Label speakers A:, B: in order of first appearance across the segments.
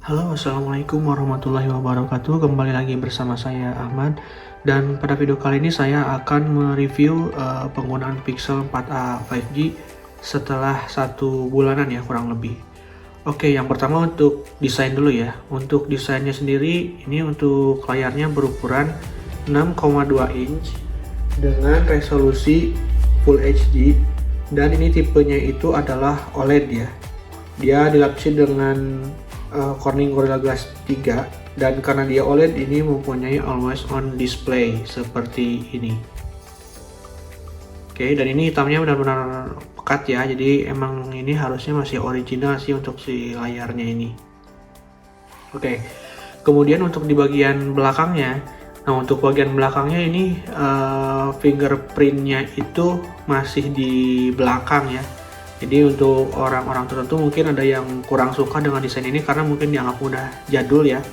A: Halo, assalamualaikum warahmatullahi wabarakatuh. Kembali lagi bersama saya Ahmad. Dan pada video kali ini saya akan mereview penggunaan Pixel 4a 5G setelah 1 bulanan ya kurang lebih. Oke, yang pertama untuk desain dulu ya. Untuk desainnya sendiri, ini untuk layarnya berukuran 6,2 inch dengan resolusi Full HD, dan ini tipenya itu adalah OLED ya. Dia dilapisi dengan Corning Gorilla Glass 3, dan karena dia OLED ini mempunyai always on display seperti ini. Oke, dan ini hitamnya benar-benar pekat ya, jadi emang ini harusnya masih original sih untuk si layarnya ini. Oke, kemudian untuk di bagian belakangnya, nah untuk bagian belakangnya ini fingerprintnya itu masih di belakang ya. Jadi untuk orang-orang tertentu mungkin ada yang kurang suka dengan desain ini karena mungkin dianggap udah jadul ya.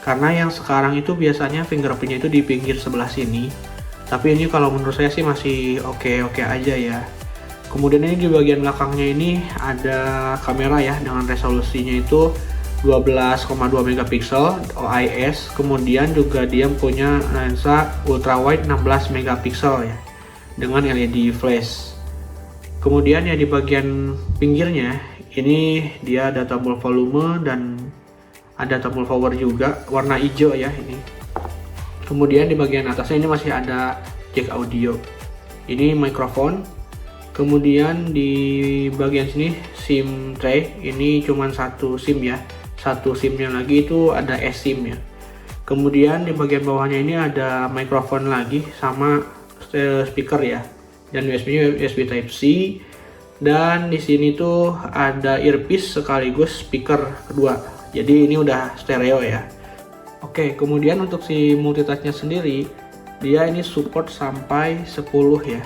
A: Karena yang sekarang itu biasanya fingerprintnya itu di pinggir sebelah sini. Tapi ini kalau menurut saya sih masih oke-oke aja ya. Kemudian ini di bagian belakangnya ini ada kamera ya dengan resolusinya itu 12,2 megapiksel OIS. Kemudian juga dia punya lensa ultrawide 16 megapiksel ya dengan LED flash. Kemudian ya di bagian pinggirnya ini dia ada tombol volume dan ada tombol power juga warna hijau ya ini. Kemudian di bagian atasnya ini masih ada jack audio. Ini mikrofon. Kemudian di bagian sini SIM tray, ini cuma satu SIM ya. Satu SIM-nya lagi itu ada eSIM ya. Kemudian di bagian bawahnya ini ada mikrofon lagi sama speaker ya. Dan USB-nya USB Type C, dan di sini tuh ada earpiece sekaligus speaker kedua. Jadi ini udah stereo ya. Oke, kemudian untuk si multitouch-nya sendiri, dia ini support sampai 10 ya.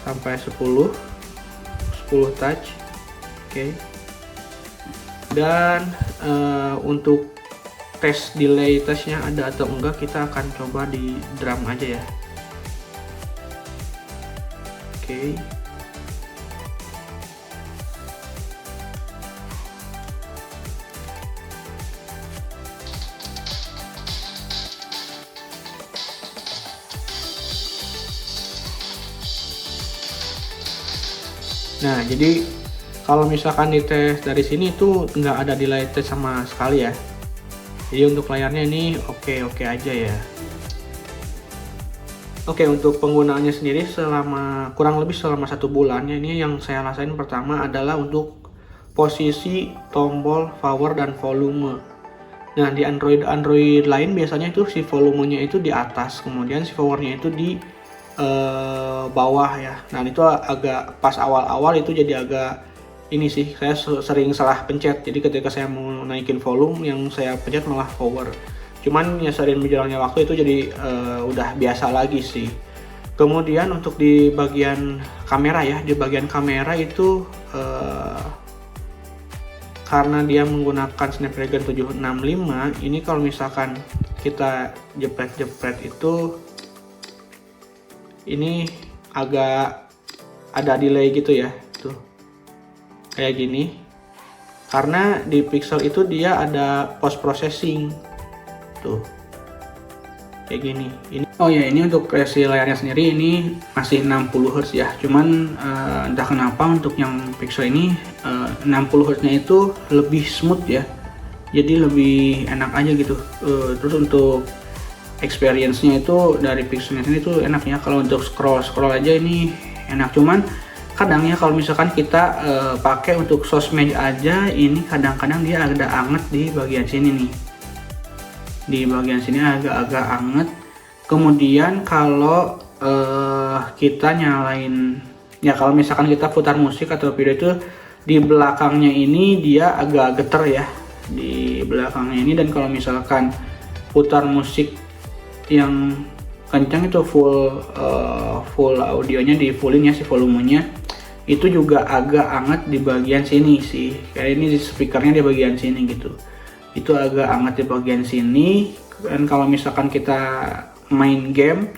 A: Sampai 10 touch. Oke. Dan untuk tes delay testnya ada atau enggak, kita akan coba di drum aja ya. Oke. Nah, jadi kalau misalkan dites dari sini itu nggak ada delay test sama sekali ya. Jadi untuk layarnya ini oke-oke aja ya. Oke, untuk penggunaannya sendiri kurang lebih selama 1 bulan ya, ini yang saya rasain pertama adalah untuk posisi tombol power dan volume. Nah, di Android lain biasanya itu si volumenya itu di atas, kemudian si powernya itu di bawah ya. Nah, itu agak pas awal-awal itu jadi agak ini sih, saya sering salah pencet. Jadi ketika saya mau naikin volume, yang saya pencet malah power. Cuman ya sering berjalannya waktu itu jadi udah biasa lagi sih. Kemudian untuk di bagian kamera ya, di bagian kamera itu karena dia menggunakan Snapdragon 765, ini kalau misalkan kita jepret-jepret itu ini agak ada delay gitu ya, tuh kayak gini. Karena di Pixel itu dia ada post processing. Tuh kayak gini. Oh ya, ini untuk resi layarnya sendiri ini masih 60 Hz ya, cuman entah kenapa untuk yang Pixel ini 60 Hz nya itu lebih smooth ya, jadi lebih enak aja gitu. Terus untuk experience-nya itu dari Pixelnya sendiri tuh enak ya. Kalau untuk scroll aja ini enak, cuman kadangnya kalau misalkan kita pakai untuk sosmed aja, ini kadang-kadang dia agak anget di bagian sini nih. Di bagian sini agak-agak anget. Kemudian kalau kita nyalain ya, kalau misalkan kita putar musik atau video itu di belakangnya ini dia agak geter ya di belakangnya ini. Dan kalau misalkan putar musik yang kencang itu full audionya di fullin ya, si volumenya itu juga agak anget di bagian sini sih. Kayak ini speakernya di bagian sini gitu, itu agak hangat di bagian sini. Dan kalau misalkan kita main game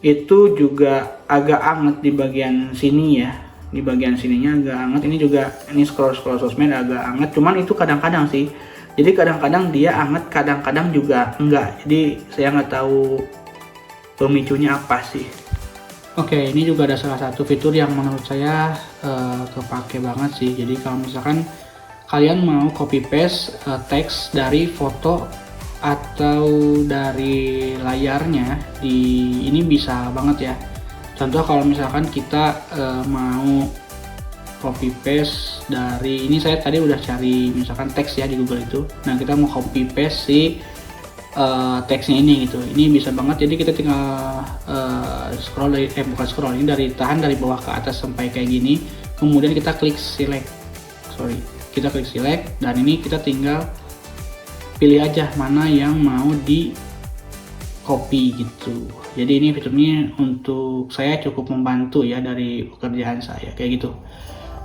A: itu juga agak hangat di bagian sini ya, di bagian sininya agak hangat. Ini juga, ini scroll sosmed agak hangat, cuman itu kadang-kadang sih Jadi kadang-kadang dia anget, kadang-kadang juga enggak. Jadi saya nggak tahu pemicunya apa sih. Oke, ini juga ada salah satu fitur yang menurut saya kepake banget sih. Jadi kalau misalkan kalian mau copy paste teks dari foto atau dari layarnya, ini bisa banget ya. Contoh kalau misalkan kita mau copy paste dari ini, saya tadi udah cari misalkan teks ya di Google itu. Nah, kita mau copy paste si teksnya ini gitu. Ini bisa banget, jadi kita tinggal scroll dari bukan scroll, ini tahan dari bawah ke atas sampai kayak gini, kemudian kita klik select, kita klik select, dan ini kita tinggal pilih aja mana yang mau di copy gitu. Jadi ini fiturnya untuk saya cukup membantu ya dari pekerjaan saya kayak gitu.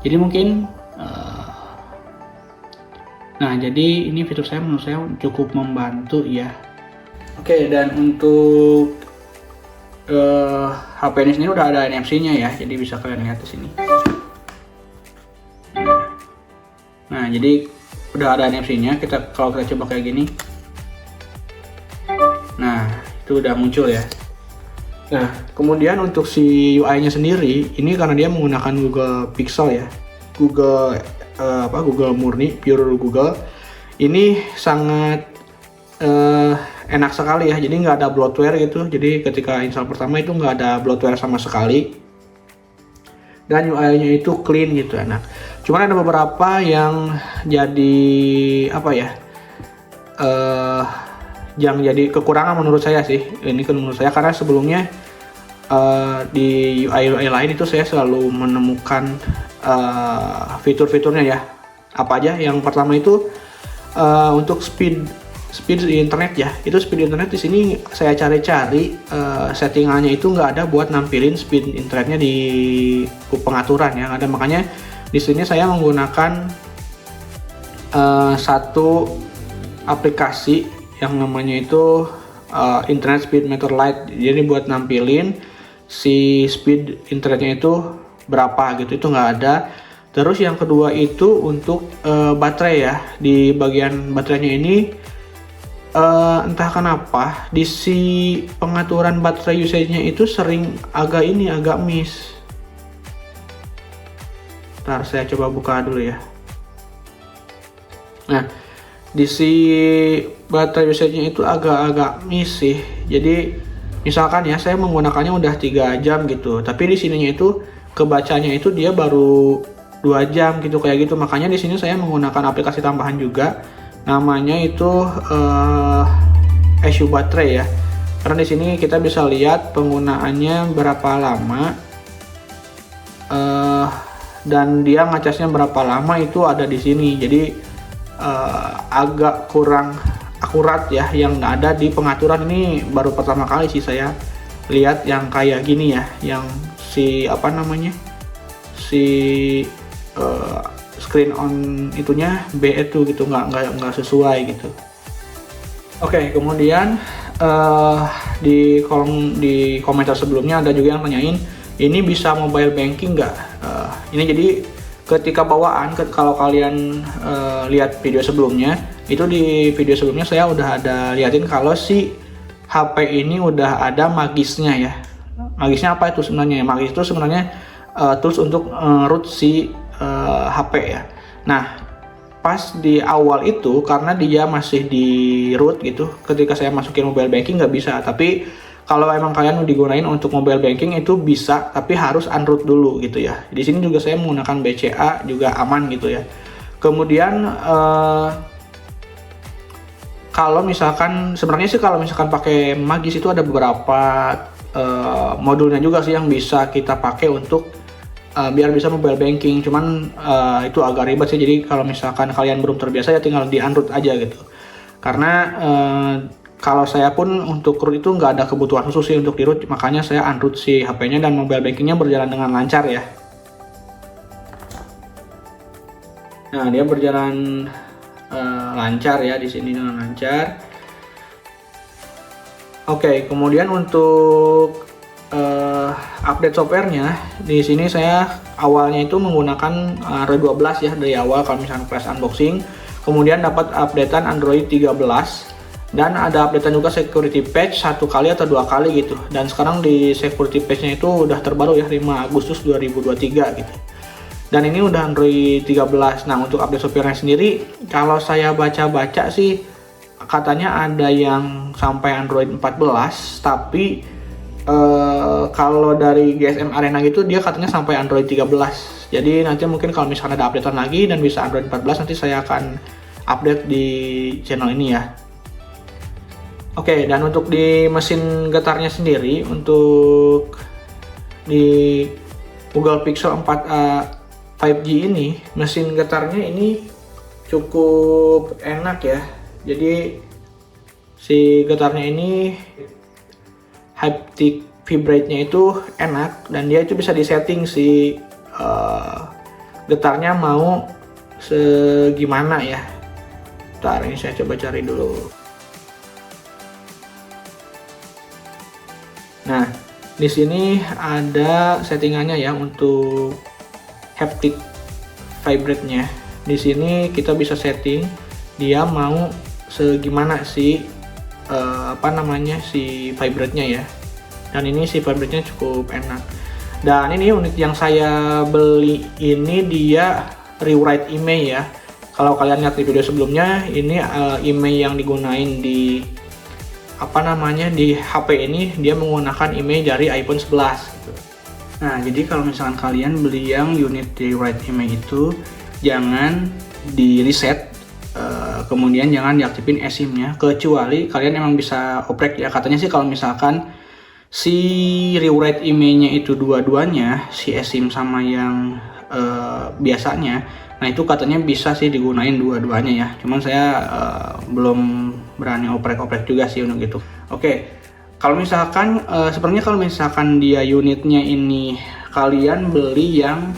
A: Jadi mungkin nah, jadi ini fitur saya menurut saya cukup membantu ya. Oke, dan untuk HP ini sendiri udah ada NFC-nya ya, jadi bisa kalian lihat di sini. Nah, jadi udah ada NFC-nya. Kalau kita coba kayak gini, nah itu udah muncul ya. Nah, kemudian untuk si UI-nya sendiri, ini karena dia menggunakan Google Pixel ya, Google murni, pure Google. Ini sangat enak sekali ya, jadi nggak ada bloatware gitu. Jadi ketika install pertama itu nggak ada bloatware sama sekali, dan UI-nya itu clean gitu, enak. Cuman ada beberapa yang jadi yang jadi kekurangan menurut saya sih. Ini kan menurut saya karena sebelumnya di UI lain itu saya selalu menemukan fitur-fiturnya ya. Apa aja? Yang pertama itu untuk speed internet ya. Itu speed internet di sini saya cari-cari settingannya itu nggak ada buat nampilin speed internetnya di pengaturan yang ada. Makanya di sini saya menggunakan satu aplikasi yang namanya itu Internet Speed Meter Lite. Jadi buat nampilin si speed internetnya itu berapa gitu, itu nggak ada. Terus yang kedua itu untuk baterai ya. Di bagian baterainya ini entah kenapa di si pengaturan baterai usage-nya itu sering agak miss. Ntar saya coba buka dulu ya. Nah, di si baterai usage-nya itu agak miss sih. Jadi misalkan ya saya menggunakannya udah 3 jam gitu, tapi di sininya itu kebacanya itu dia baru 2 jam gitu kayak gitu. Makanya di sini saya menggunakan aplikasi tambahan juga, namanya itu Issue Baterai ya. Karena di sini kita bisa lihat penggunaannya berapa lama dan dia ngecasnya berapa lama itu ada di sini. Jadi agak kurang akurat ya, yang ada di pengaturan ini baru pertama kali sih saya lihat yang kayak gini ya, yang si screen on itunya B itu gitu nggak sesuai gitu. Oke, kemudian di komentar sebelumnya ada juga yang nanyain ini bisa mobile banking nggak? Ini jadi ketika bawaan, kalau kalian lihat video sebelumnya, itu di video sebelumnya saya udah ada liatin kalau si HP ini udah ada magisnya ya. Magisnya apa itu sebenarnya? Magis itu sebenarnya tools untuk root si HP ya. Nah, pas di awal itu karena dia masih di root gitu, ketika saya masukin mobile banking nggak bisa. Tapi kalau emang kalian mau digunain untuk mobile banking itu bisa, tapi harus unroot dulu gitu ya. Di sini juga saya menggunakan BCA juga aman gitu ya. Kemudian kalau misalkan sebenarnya sih kalau misalkan pakai Magis itu ada beberapa modulnya juga sih yang bisa kita pakai untuk biar bisa mobile banking. Cuman itu agak ribet sih. Jadi kalau misalkan kalian belum terbiasa ya tinggal di unroot aja gitu. Karena kalau saya pun untuk root itu nggak ada kebutuhan khusus sih untuk di root, makanya saya unroot si HP-nya dan mobile bankingnya berjalan dengan lancar ya. Nah, dia berjalan lancar ya di sini dengan lancar. Oke, kemudian untuk update softwarenya di sini saya awalnya itu menggunakan R12 ya dari awal kalau misalnya flash unboxing. Kemudian dapat updatean Android 13 dan ada updatean juga security patch 1 kali atau 2 kali gitu. Dan sekarang di security patch-nya itu udah terbaru ya, 5 Agustus 2023 gitu. Dan ini udah Android 13. Nah, untuk update software-nya sendiri kalau saya baca-baca sih katanya ada yang sampai Android 14, tapi kalau dari GSM Arena gitu dia katanya sampai Android 13. Jadi nanti mungkin kalau misalnya ada updatean lagi dan bisa Android 14, nanti saya akan update di channel ini ya. Oke, dan untuk di mesin getarnya sendiri, untuk di Google Pixel 4a 5G ini, mesin getarnya ini cukup enak ya. Jadi si getarnya ini haptic vibrate-nya itu enak, dan dia itu bisa disetting si getarnya mau segimana ya. Bentar, ini saya coba cari dulu. Nah, di sini ada settingannya ya untuk haptic vibrate-nya. Di sini kita bisa setting dia mau segimana si si vibrate-nya ya. Dan ini si vibrate-nya cukup enak. Dan ini unit yang saya beli ini dia rewrite IMEI ya. Kalau kalian lihat di video sebelumnya, ini IMEI yang digunain di di HP ini dia menggunakan IMEI dari iPhone 11 gitu. Nah, jadi kalau misalkan kalian beli yang unit rewrite IMEI itu jangan di reset, kemudian jangan diaktifin eSIM-nya, kecuali kalian emang bisa oprek ya. Katanya sih kalau misalkan si rewrite IMEI-nya itu dua-duanya, si eSIM sama yang biasanya, nah itu katanya bisa sih digunain dua-duanya ya. Cuman saya belum berani oprek-oprek juga sih untuk itu. Oke, kalau misalkan sebenarnya kalau misalkan dia unitnya ini kalian beli yang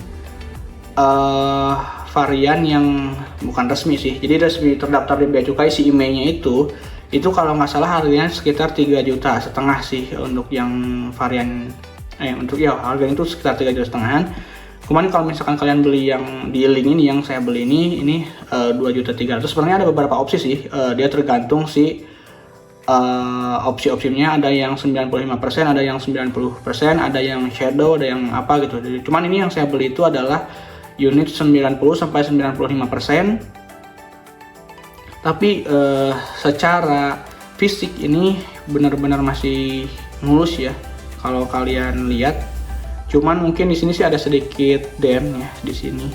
A: varian yang bukan resmi sih, jadi resmi terdaftar di Bea Cukai, si IMEI-nya itu kalau nggak salah harganya sekitar 3,5 juta sih untuk yang varian untuk ya harganya itu sekitar 3,5 juta. Cuman kalau misalkan kalian beli yang di link ini, yang saya beli ini 2,3 juta. Sebenarnya ada beberapa opsi sih, dia tergantung si opsi-opsinya. Ada yang 95%, ada yang 90%, ada yang shadow, ada yang apa gitu. Cuman ini yang saya beli itu adalah unit 90-95%. Tapi secara fisik ini benar-benar masih mulus ya kalau kalian lihat. Cuman mungkin di sini sih ada sedikit dent ya di sini.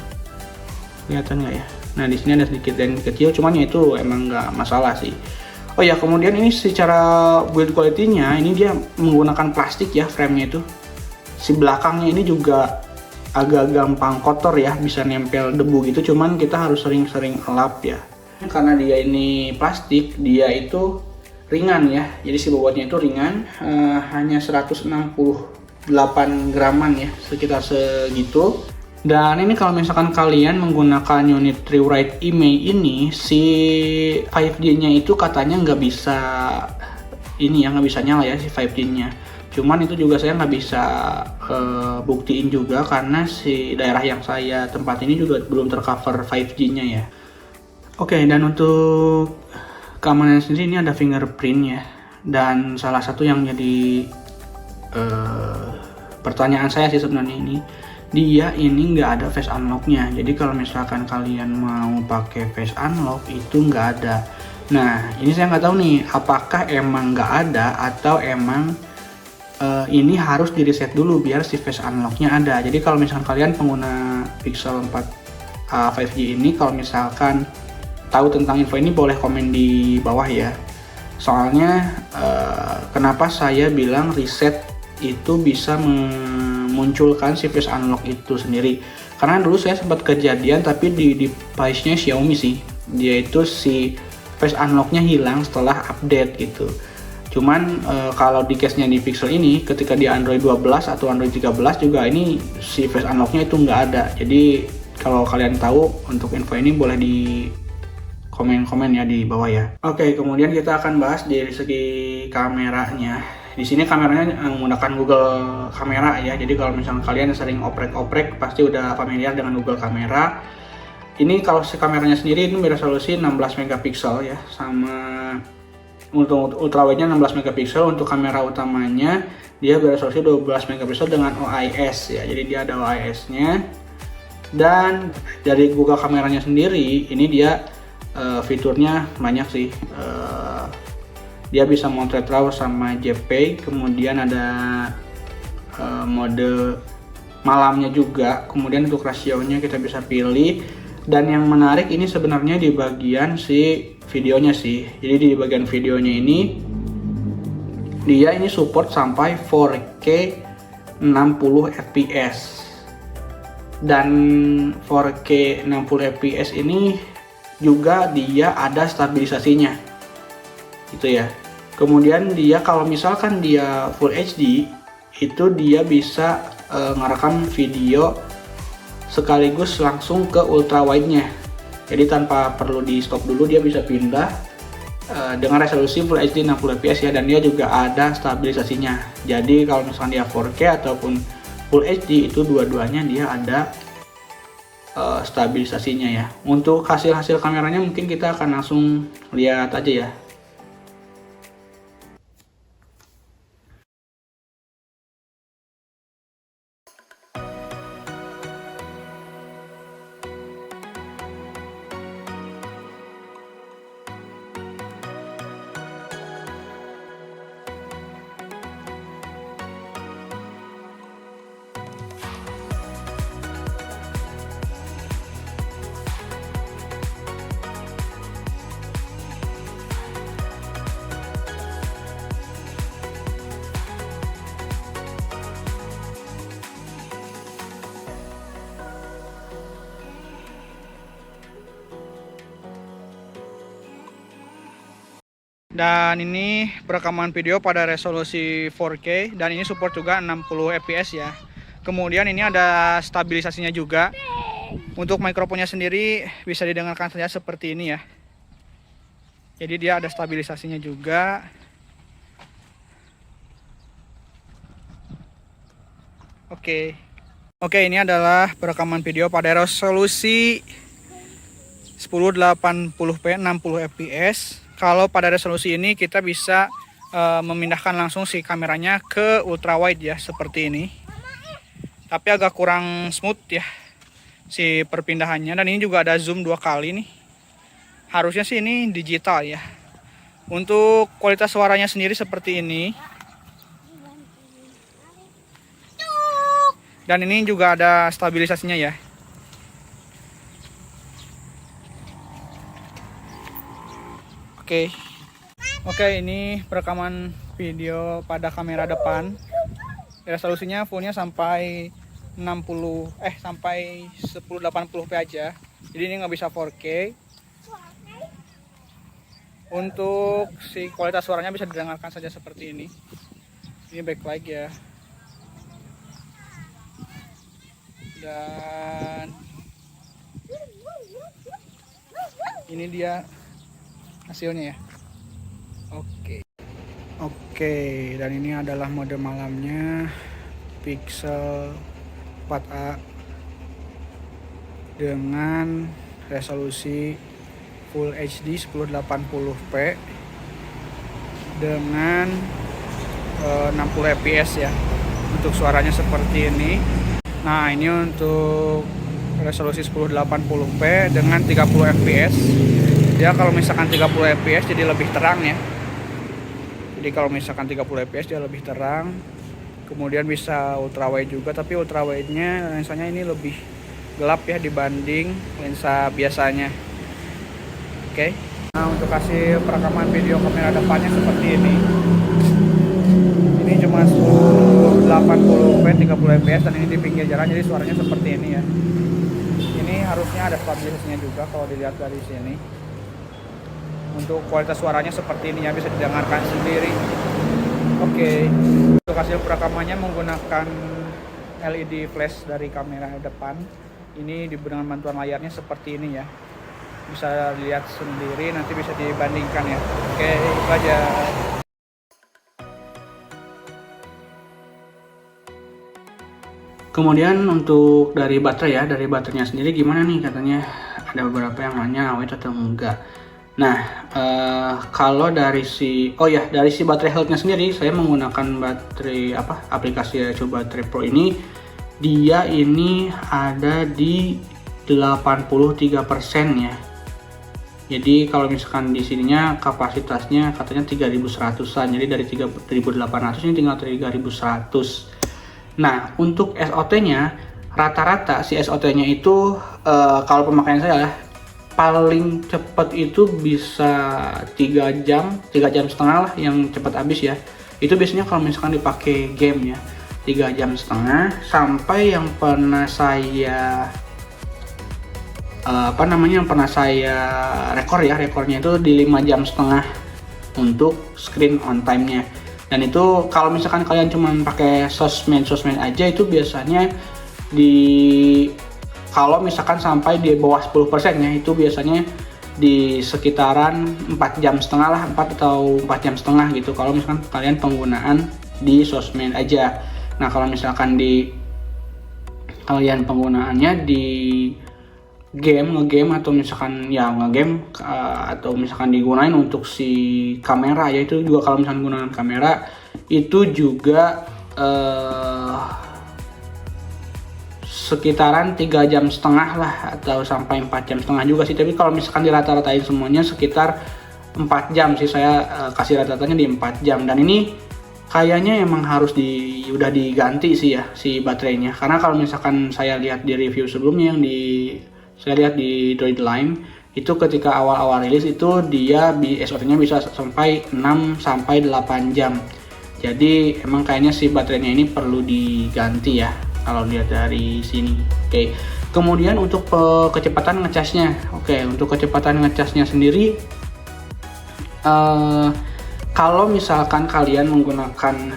A: Kelihatan nggak ya? Nah, di sini ada sedikit dent kecil, cuman ya itu emang nggak masalah sih. Oh ya, kemudian ini secara build quality-nya ini dia menggunakan plastik ya frame-nya itu. Si belakangnya ini juga agak gampang kotor ya, bisa nempel debu gitu, cuman kita harus sering-sering lap ya. Karena dia ini plastik, dia itu ringan ya. Jadi si bobotnya itu ringan, hanya 168 graman ya, sekitar segitu. Dan ini kalau misalkan kalian menggunakan unit rewrite IMEI ini, si 5G-nya itu katanya nggak bisa nggak bisa nyala ya si 5G-nya. Cuman itu juga saya nggak bisa buktiin juga karena si daerah yang saya tempat ini juga belum tercover 5G-nya ya. Oke, dan untuk keamanan sendiri ini ada fingerprint ya. Dan salah satu yang jadi pertanyaan saya sih sebenarnya dia ini nggak ada face unlock-nya. Jadi kalau misalkan kalian mau pakai face unlock itu nggak ada. Nah, ini saya nggak tahu nih apakah emang nggak ada atau emang ini harus di reset dulu biar si face unlock-nya ada. Jadi kalau misalkan kalian pengguna Pixel 4a 5G ini, kalau misalkan tahu tentang info ini boleh komen di bawah ya. Soalnya kenapa saya bilang reset itu bisa memunculkan si face unlock itu sendiri, karena dulu saya sempat kejadian tapi di device-nya Xiaomi sih, dia itu si face unlock-nya hilang setelah update gitu. Cuman kalau di case-nya di Pixel ini, ketika di Android 12 atau Android 13 juga ini si face unlock-nya itu nggak ada. Jadi kalau kalian tahu untuk info ini boleh di komen-komen ya di bawah ya. Oke, kemudian kita akan bahas dari segi kameranya. Di sini kameranya menggunakan Google Kamera ya. Jadi kalau misalnya kalian sering oprek-oprek pasti udah familiar dengan Google Kamera. Ini kalau si kameranya sendiri ini beresolusi 16 megapiksel ya, sama untuk ultrawide-nya 16 megapiksel. Untuk kamera utamanya dia beresolusi 12 megapiksel dengan OIS ya. Jadi dia ada OIS-nya. Dan dari Google kameranya sendiri ini dia fiturnya banyak sih. Dia bisa motret RAW sama JPEG, kemudian ada mode malamnya juga, kemudian untuk rasionya kita bisa pilih. Dan yang menarik ini sebenarnya di bagian si videonya sih. Jadi di bagian videonya ini dia ini support sampai 4K 60 fps. Dan 4K 60 fps ini juga dia ada stabilisasinya. Gitu ya. Kemudian dia kalau misalkan dia Full HD itu dia bisa ngerekam video sekaligus langsung ke ultrawide-nya. Jadi tanpa perlu di stop dulu, dia bisa pindah dengan resolusi Full HD 60 fps ya, dan dia juga ada stabilisasinya. Jadi kalau misalnya dia 4K ataupun Full HD itu dua-duanya dia ada stabilisasinya ya. Untuk hasil-hasil kameranya mungkin kita akan langsung lihat aja ya. Dan ini perekaman video pada resolusi 4K, dan ini support juga 60 fps ya. Kemudian ini ada stabilisasinya juga. Untuk mikrofonnya sendiri bisa didengarkan saja seperti ini ya. Jadi dia ada stabilisasinya juga. Oke, ini adalah perekaman video pada resolusi 1080p 60 fps. Kalau pada resolusi ini kita bisa memindahkan langsung si kameranya ke ultrawide ya, seperti ini. Tapi agak kurang smooth ya si perpindahannya. Dan ini juga ada zoom 2 kali nih. Harusnya sih ini digital ya. Untuk kualitas suaranya sendiri seperti ini. Dan ini juga ada stabilisasinya ya. Oke, ini perekaman video pada kamera depan. Resolusinya fullnya sampai 1080p aja. Jadi ini nggak bisa 4K. Untuk si kualitas suaranya bisa didengarkan saja seperti ini. Ini backlight ya. Dan ini dia hasilnya ya. Oke, dan ini adalah mode malamnya, pixel 4A dengan resolusi Full HD 1080p dengan 60 fps ya. Untuk suaranya seperti ini. Nah, ini untuk resolusi 1080p dengan 30 fps. Dia kalau misalkan 30 fps jadi lebih terang ya. Jadi kalau misalkan 30 fps dia lebih terang. Kemudian bisa ultrawide juga, tapi ultrawide-nya lensanya ini lebih gelap ya dibanding lensa biasanya. Oke. Nah, untuk hasil perekaman video kamera depannya seperti ini. Ini cuma 1080p 30 fps dan ini di pinggir jalan, jadi suaranya seperti ini ya. Ini harusnya ada stabilisasinya juga kalau dilihat dari sini. Untuk kualitas suaranya seperti ini ya, bisa didengarkan sendiri. Oke. Untuk hasil perekamannya menggunakan LED flash dari kamera depan. Ini dengan bantuan layarnya seperti ini ya. Bisa dilihat sendiri, nanti bisa dibandingkan ya. Oke, itu aja. Kemudian untuk dari baterai ya, dari baterainya sendiri gimana nih, katanya ada beberapa yang nanya awet atau enggak. Nah, kalau dari dari si baterai health-nya sendiri, saya menggunakan baterai aplikasi Coba Baterai Pro ini, dia ini ada di 83% ya. Jadi kalau misalkan di sininya kapasitasnya katanya 3100-an, jadi dari 3800 ini tinggal 3100. Nah, untuk SOT-nya, rata-rata si SOT-nya itu kalau pemakaian saya paling cepat itu bisa 3 jam, 3 jam setengah lah yang cepat habis ya. Itu biasanya kalau misalkan dipakai game ya, 3 jam setengah, sampai yang pernah saya rekornya itu di 5 jam setengah untuk screen on time-nya. Dan itu kalau misalkan kalian cuma pakai sosmed aja, itu biasanya kalau misalkan sampai di bawah 10% ya, itu biasanya di sekitaran 4 jam setengah lah, 4 atau 4 jam setengah gitu kalau misalkan kalian penggunaan di sosmed aja. Nah, kalau misalkan kalian penggunaannya di ngegame atau misalkan ya ngegame atau misalkan digunain untuk si kamera ya, itu juga kalau misalkan gunakan kamera itu juga sekitaran 3 jam setengah lah atau sampai 4 jam setengah juga sih. Tapi kalau misalkan dirata-ratain semuanya sekitar 4 jam sih, saya kasih rata-ratanya di 4 jam. Dan ini kayaknya emang harus udah diganti sih ya si baterainya, karena kalau misalkan saya lihat di review sebelumnya yang saya lihat di Droidline itu ketika awal-awal rilis itu dia SOT-nya bisa sampai 6 sampai 8 jam. Jadi emang kayaknya si baterainya ini perlu diganti ya kalau dilihat dari sini. Oke. Kemudian untuk kecepatan ngecasnya. Oke, untuk kecepatan ngecasnya sendiri kalau misalkan kalian menggunakan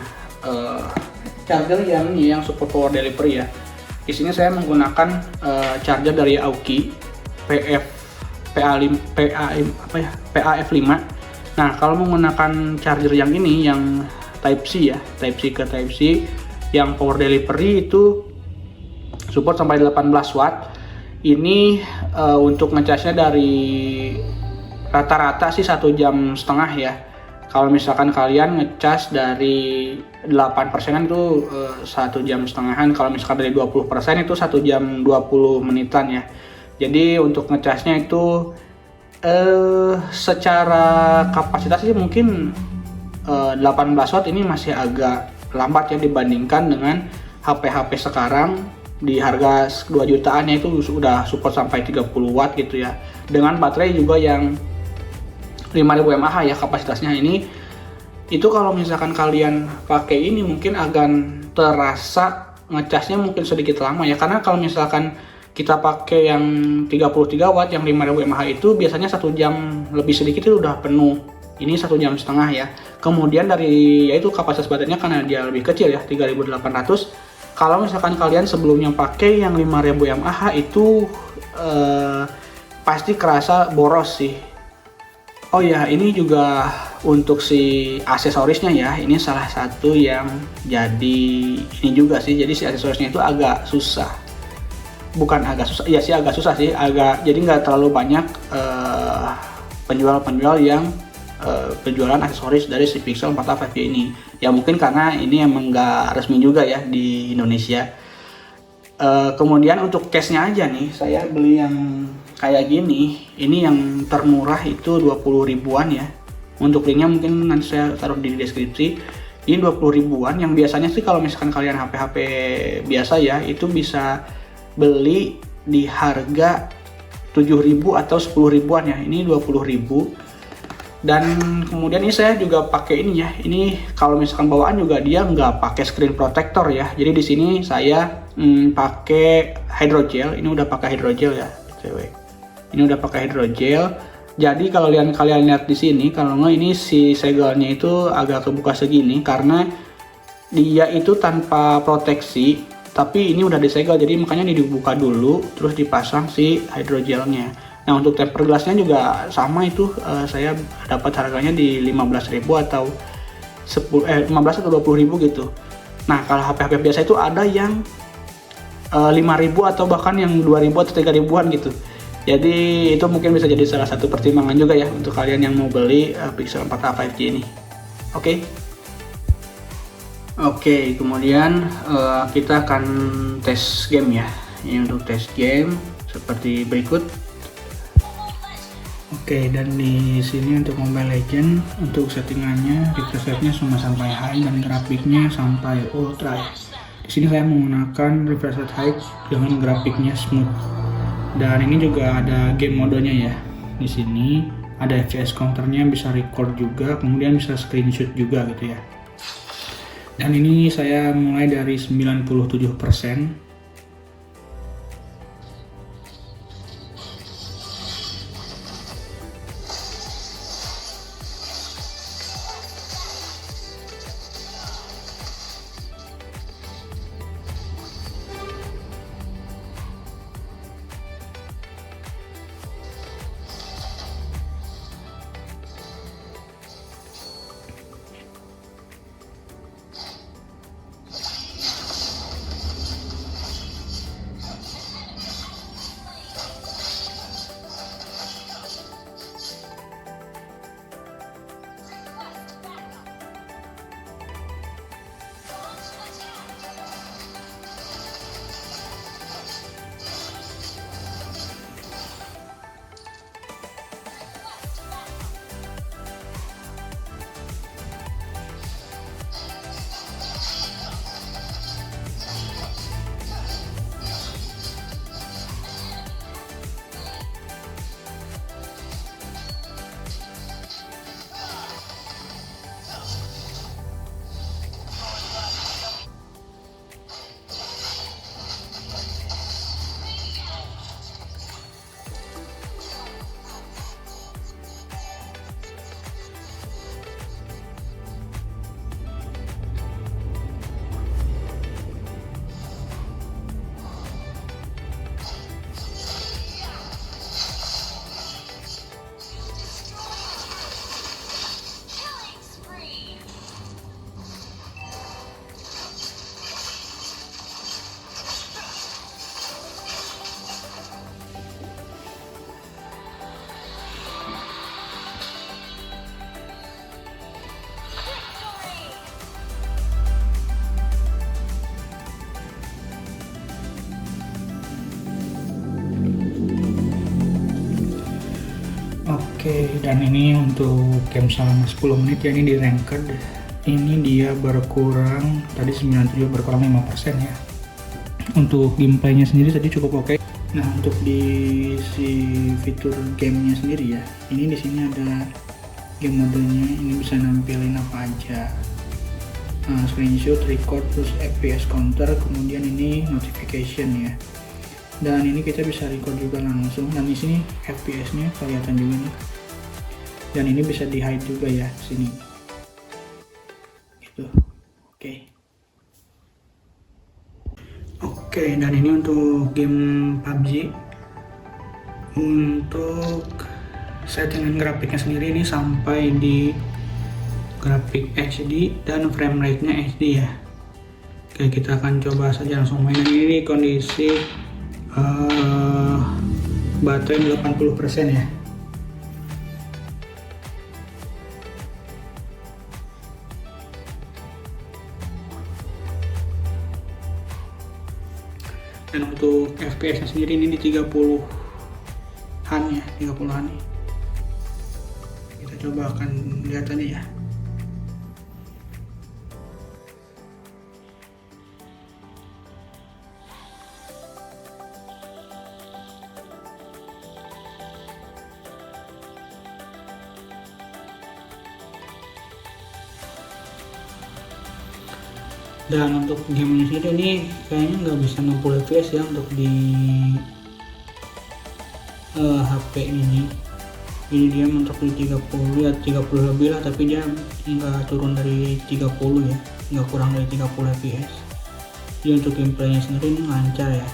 A: charger yang support power delivery ya. Di sini saya menggunakan charger dari Aoki PAF5. Nah, kalau menggunakan charger yang ini yang Type C ya, Type C ke Type C yang power delivery itu support sampai 18 watt. Ini untuk ngecasnya dari rata-rata sih 1 jam setengah ya. Kalau misalkan kalian ngecas dari 8% itu 1 jam setengahan, kalau misalkan dari 20% itu 1 jam 20 menitan ya. Jadi untuk ngecasnya itu secara kapasitas sih mungkin 18 watt ini masih agak lambat ya dibandingkan dengan HP-HP sekarang di harga 2 jutaan ya, itu sudah support sampai 30 watt gitu ya. Dengan baterai juga yang 5000 mAh ya kapasitasnya ini. Itu kalau misalkan kalian pakai ini mungkin akan terasa ngecasnya mungkin sedikit lama ya, karena kalau misalkan kita pakai yang 33 watt yang 5000 mAh itu biasanya 1 jam lebih sedikit itu udah penuh. Ini 1 jam setengah ya. Kemudian yaitu kapasitas baterainya karena dia lebih kecil ya, 3800. Kalau misalkan kalian sebelumnya pakai yang 5000 mAh itu pasti kerasa boros sih. Oh ya, ini juga untuk si aksesorisnya ya, ini salah satu yang jadi ini juga sih, jadi si aksesorisnya itu agak susah. Bukan agak susah, iya sih agak susah sih, jadi nggak terlalu banyak penjual-penjual yang penjualan aksesoris dari si Pixel 4a 5G ini. Ya mungkin karena ini emang nggak resmi juga ya di Indonesia. Kemudian untuk case-nya aja nih, saya beli yang kayak gini, ini yang termurah itu 20 ribuan ya. Untuk linknya mungkin nanti saya taruh di deskripsi. Ini 20 ribuan, yang biasanya sih kalau misalkan kalian HP-HP biasa ya, itu bisa beli di harga 7.000 atau 10 ribuan ya. Ini 20 ribu. Dan kemudian ini saya juga pakai ini ya. Ini kalau misalkan bawaan juga dia nggak pakai screen protector ya. Jadi di sini saya pakai hydrogel. Ini udah pakai hydrogel ya, cewek. Ini udah pakai hydrogel. Jadi kalau kalian lihat di sini, kalau nggak ini si segelnya itu agak kebuka segini karena dia itu tanpa proteksi, tapi ini udah disegel, jadi makanya ini dibuka dulu terus dipasang si hydrogelnya. Nah, untuk tempered glassnya juga sama itu, saya dapat harganya di 15.000 atau 15 atau 20.000 gitu. Nah, kalau HP-HP biasa itu ada yang 5.000 atau bahkan yang 2.000 atau 3.000-an gitu. Jadi itu mungkin bisa jadi salah satu pertimbangan juga ya untuk kalian yang mau beli Pixel 4a 5G ini. Oke. Oke, kemudian kita akan tes game ya. Ini untuk tes game seperti berikut. Oke, dan di sini untuk Mobile Legends untuk settingannya refresh rate-nya cuma sampai high dan grafiknya sampai ultra. Di sini saya menggunakan refresh rate high dengan grafiknya smooth. Dan ini juga ada game modenya ya. Di sini ada FPS counternya, bisa record juga, kemudian bisa screenshot juga gitu ya. Dan ini saya mulai dari 97%. Oke, dan ini untuk game selama 10 menit ya, ini di ranked. Ini dia berkurang, tadi 97 berkurang 5% ya. Untuk gameplaynya sendiri tadi cukup oke. Nah, untuk di si fitur gamenya sendiri ya, ini di sini ada game modenya, ini bisa nampilin apa aja. Screenshot, record, terus FPS counter, kemudian ini notification ya. Dan ini kita bisa record juga langsung, dan di sini FPS-nya kelihatan juga nih. Dan ini bisa di hide juga ya di sini. Gitu. Oke. Oke, dan ini untuk game PUBG. Untuk settingan grafiknya sendiri ini sampai di grafik HD dan frame rate-nya HD ya. Oke, kita akan coba saja langsung main. Ini kondisi baterai 80% ya. Dan untuk FPS nya sendiri ini di 30-an ya, 30-an nih. Kita coba akan lihat aja ya. Dan untuk gamenya sendiri ini kayaknya nggak bisa 60 fps ya untuk di HP ini. Ini dia mentok di 30 ya, 30 lebih lah, tapi dia nggak turun dari 30 ya, nggak kurang dari 30 fps. Jadi untuk gameplaynya sendiri ini lancar ya.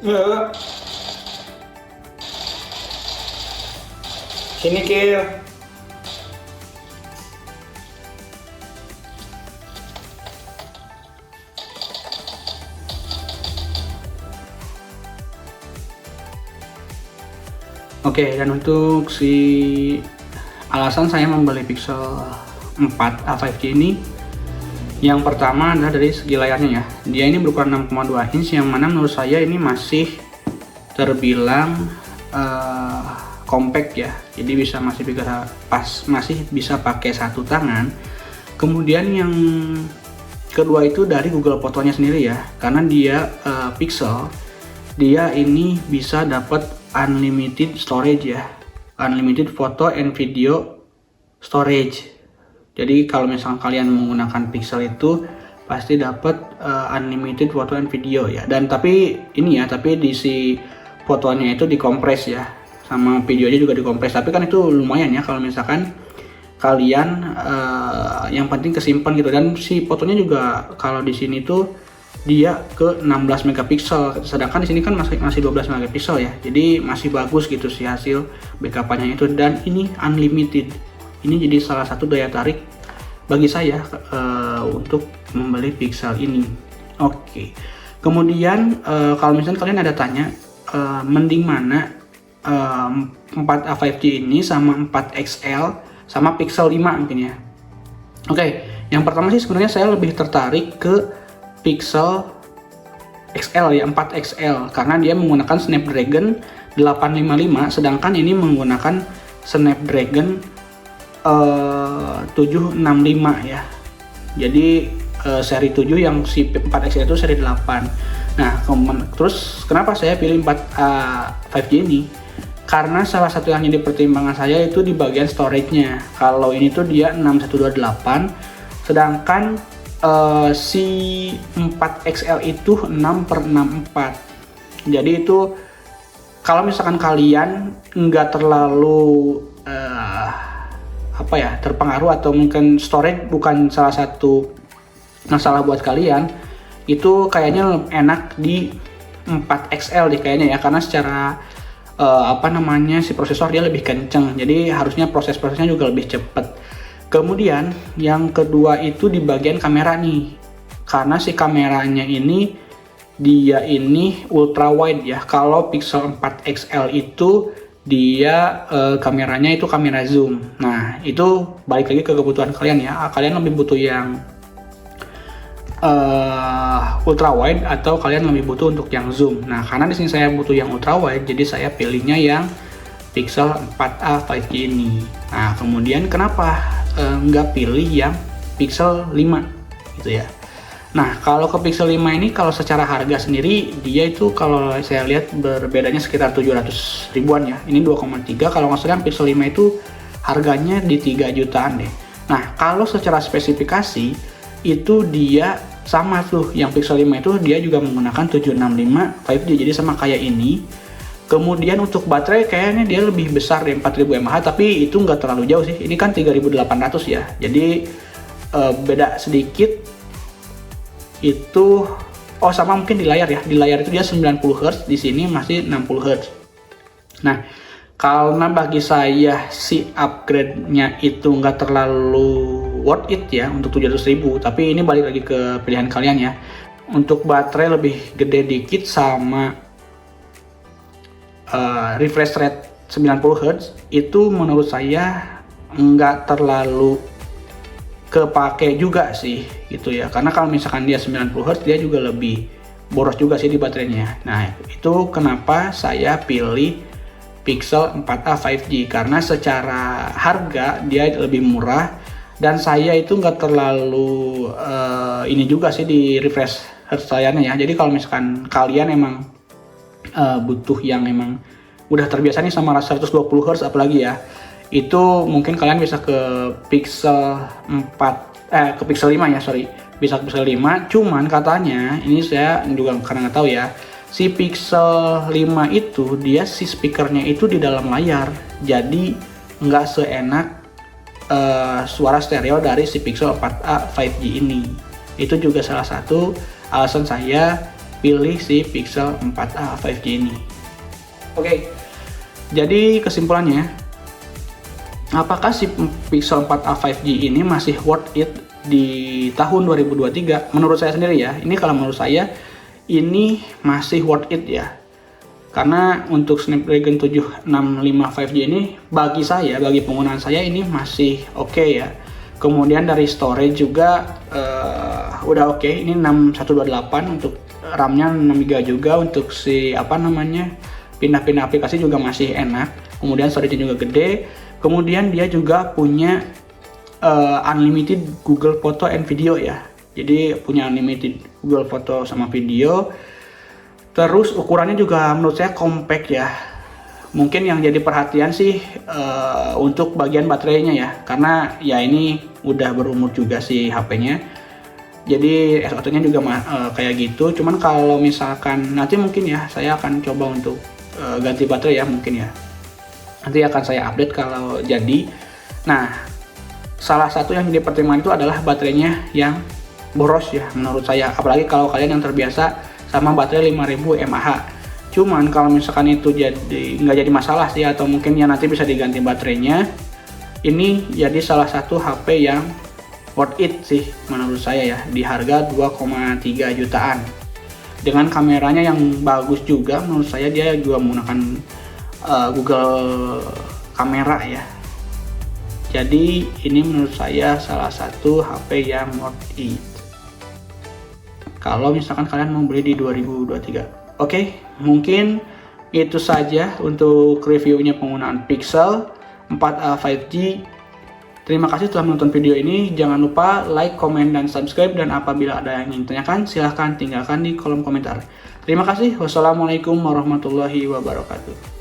B: Sini Kil.
A: Oke, dan untuk si alasan saya membeli Pixel 4 a 5G ini, yang pertama adalah dari segi layarnya ya. Dia ini berukuran 6,2 inch yang mana menurut saya ini masih terbilang compact ya. Jadi masih bisa pakai satu tangan. Kemudian yang kedua itu dari Google Fotonya sendiri ya. Karena dia Pixel, dia ini bisa dapat unlimited storage ya, unlimited photo and video storage. Jadi kalau misalkan kalian menggunakan Pixel itu pasti dapat unlimited photo and video ya. Dan tapi ini ya, tapi di si fotonya itu dikompres ya, sama videonya juga dikompres. Tapi kan itu lumayan ya kalau misalkan kalian yang penting kesimpan gitu. Dan si fotonya juga kalau di sini tuh dia ke 16 megapiksel, sedangkan di sini kan masih 12 megapiksel ya. Jadi masih bagus gitu sih hasil backup-nya itu, dan ini unlimited. Ini jadi salah satu daya tarik bagi saya untuk membeli Pixel ini. Oke. Kemudian kalau misalnya kalian ada tanya mending mana 4a 5G ini sama 4XL sama Pixel 5 mungkin ya. Oke, yang pertama sih sebenarnya saya lebih tertarik ke Pixel XL ya, 4XL, karena dia menggunakan Snapdragon 855, sedangkan ini menggunakan Snapdragon 765 ya. Jadi seri 7 yang si 4XL itu seri 8. Nah, terus kenapa saya pilih 4A 5G ini? Karena salah satu yang jadi pertimbangan saya itu di bagian storage-nya. Kalau ini tuh dia 6128, sedangkan si 4XL itu 6/64. Jadi itu kalau misalkan kalian nggak terlalu terpengaruh atau mungkin storage bukan salah satu masalah buat kalian, itu kayaknya enak di 4XL deh kayaknya ya, karena secara si prosesor dia lebih kenceng, jadi harusnya prosesnya juga lebih cepat. Kemudian yang kedua itu di bagian kamera nih, karena si kameranya ini dia ini ultra wide ya. Kalau Pixel 4 XL itu dia kameranya itu kamera zoom. Nah itu balik lagi ke kebutuhan kalian ya. Kalian lebih butuh yang ultra wide atau kalian lebih butuh untuk yang zoom. Nah karena di sini saya butuh yang ultra wide, jadi saya pilihnya yang Pixel 4a 5G ini. Nah kemudian kenapa nggak pilih yang Pixel 5 gitu ya. Nah kalau ke Pixel 5 ini kalau secara harga sendiri dia itu kalau saya lihat berbedanya sekitar 700 ribuan ya. Ini 2,3, kalau nggak salah Pixel 5 itu harganya di 3 jutaan deh. Nah kalau secara spesifikasi itu dia sama tuh, yang Pixel 5 itu dia juga menggunakan 765 5G, jadi sama kayak ini. Kemudian untuk baterai kayaknya dia lebih besar dari 4000 mAh, tapi itu nggak terlalu jauh sih. Ini kan 3800 ya. Jadi beda sedikit. Itu sama mungkin di layar ya. Di layar itu dia 90 Hz, di sini masih 60 Hz. Nah, karena bagi saya si upgrade-nya itu nggak terlalu worth it ya untuk 700.000, tapi ini balik lagi ke pilihan kalian ya. Untuk baterai lebih gede dikit sama refresh rate 90 Hz itu menurut saya nggak terlalu kepake juga sih gitu ya, karena kalau misalkan dia 90 Hz dia juga lebih boros juga sih di baterainya. Nah itu kenapa saya pilih Pixel 4a 5G, karena secara harga dia lebih murah dan saya itu nggak terlalu ini juga sih di refresh Hz layarnya ya. Jadi kalau misalkan kalian emang butuh yang emang udah terbiasa nih sama 120 Hz apalagi ya, itu mungkin kalian bisa ke Pixel 5 ya, bisa ke Pixel 5. Cuman katanya ini saya juga karena nggak tahu ya, si Pixel 5 itu dia si speakernya itu di dalam layar, jadi nggak seenak suara stereo dari si Pixel 4a 5G ini. Itu juga salah satu alasan saya pilih si Pixel 4a 5G ini. Oke, jadi kesimpulannya, apakah si Pixel 4a 5G ini masih worth it di tahun 2023? Menurut saya sendiri ya, ini kalau menurut saya ini masih worth it ya. Karena untuk Snapdragon 765 5G ini bagi saya, bagi penggunaan saya ini masih oke ya. Kemudian dari storage juga udah oke. Ini 6128 untuk RAM-nya 6GB juga, untuk si pindah-pindah aplikasi juga masih enak. Kemudian storage-nya juga gede. Kemudian dia juga punya unlimited Google Photo and Video ya. Jadi punya unlimited Google Photo sama video. Terus ukurannya juga menurut saya compact ya. Mungkin yang jadi perhatian sih untuk bagian baterainya ya. Karena ya ini udah berumur juga si HP-nya. Jadi SOT-nya juga kayak gitu. Cuman kalau misalkan nanti mungkin ya saya akan coba untuk ganti baterai ya mungkin ya. Nanti akan saya update kalau jadi. Nah, salah satu yang jadi pertimbangan itu adalah baterainya yang boros ya menurut saya. Apalagi kalau kalian yang terbiasa sama baterai 5000 mAh. Cuman kalau misalkan itu nggak jadi masalah sih, atau mungkin ya nanti bisa diganti baterainya. Ini jadi salah satu HP yang worth it sih menurut saya ya, di harga 2,3 jutaan. Dengan kameranya yang bagus juga, menurut saya dia juga menggunakan Google kamera ya. Jadi ini menurut saya salah satu HP yang worth it kalau misalkan kalian mau beli di 2023. Oke, mungkin itu saja untuk reviewnya penggunaan Pixel 4a 5G. Terima kasih telah menonton video ini. Jangan lupa like, komen, dan subscribe. Dan apabila ada yang ingin tanyakan, silahkan tinggalkan di kolom komentar. Terima kasih. Wassalamualaikum warahmatullahi wabarakatuh.